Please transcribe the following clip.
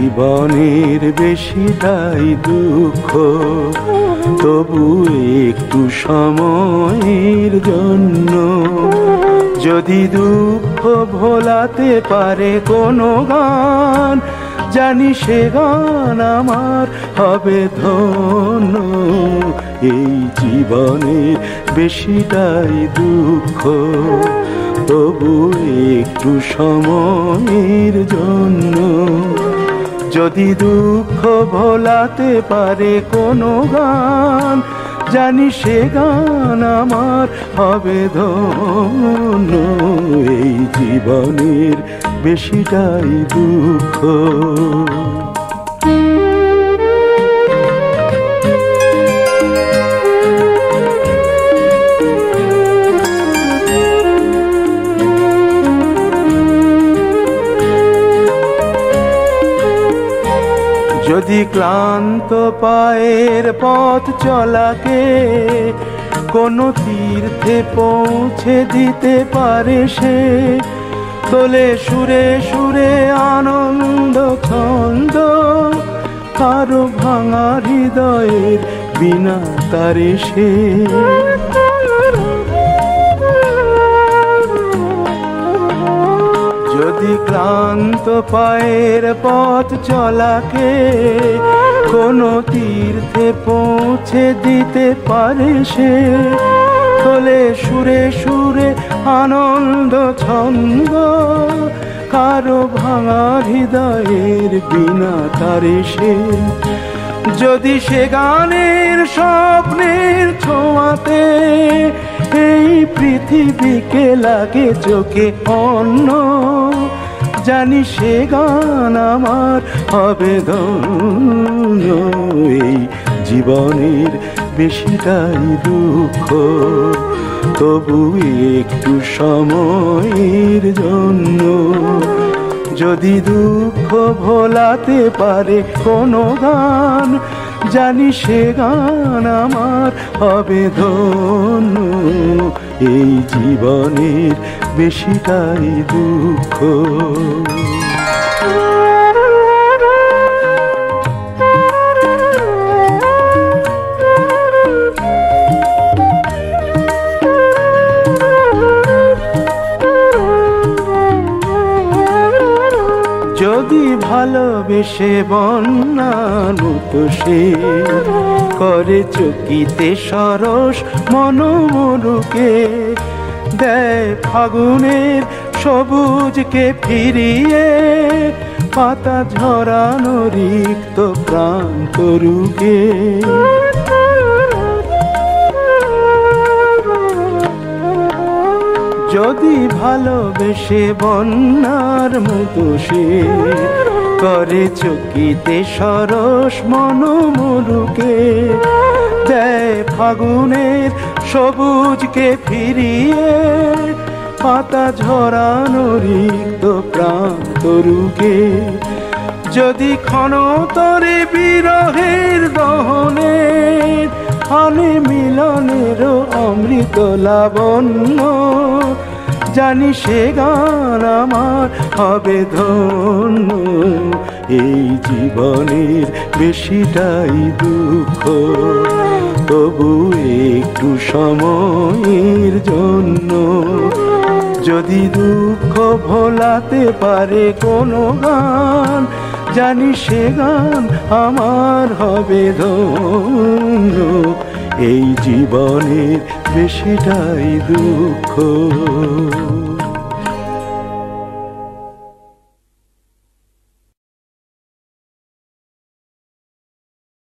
জীবনের বেশিটাই দুঃখ, তবু একটু সময়ের জন্য যদি দুঃখ ভোলাতে পারে কোনো গান, জানি সে গান আমার হবে ধন্য। এই জীবনের বেশিটাই দুঃখ, তবু একটু সময়ের জন্য যদি দুঃখ ভোলাতে পারে কোনো গান, জানি সে গান আমার হবে ধন্য। এই জীবনের বেশিটাই দুঃখ। যদি ক্লান্ত পায়ের পথ চলাকে কোনো তীর্থে পৌঁছে দিতে পারে সে, তোলে সুরে সুরে আনন্দ ছন্দ, কারো ভাঙা হৃদয়ের বিনা তারে সে। যদি ক্লান্ত পায়ের পথ চলাকে কোনো তীর্থে পৌঁছে দিতে পারে সে, তোলে সুরে সুরে আনন্দ ছন্দ, কারো ভাঙা হৃদয়ের বিনা তারে সে। যদি সে গানের স্বপ্নের ছোঁয়াতে এই পৃথিবীকে লাগে চোখে অন্য, জানি সে গান আমার হবে ধন্য। এই জীবনের বেশিটাই দুঃখ, তবু একটু সময়ের জন্য যদি দুঃখ ভোলাতে পারে কোনো গান, জানি সে গান আমার হবে ধন্য। এই জীবনের বেশিটাই দুঃখ। যদি ভালোবেসে বন্যানুত সে করে চকিতে সরস মনোমরুকে, দেয় ফাগুনের সবুজকে ফিরিয়ে পাতা ঝরানো রিক্ত প্রান্তরুকে। যদি ভালোবেসে বন্যার মতো সে করে চকিতে সরস মনোমরুকে, দেয় ফাগুনের সবুজকে ফিরিয়ে পাতা ঝরানো রিক্ত প্রান্তরুকে। যদি ক্ষণতরে বিরহের দহনের আনে মিলনের অমৃত লাবণ্য, জানি সে গান আমার হবে ধন্য। এই জীবনের বেশিটাই দুঃখ, তবু একটু সময়ের জন্য যদি দুঃখ ভোলাতে পারে কোনো গান, জানি সে গান আমার হবে ধন্য। এই জীবনের বেশিটাই দুঃখ।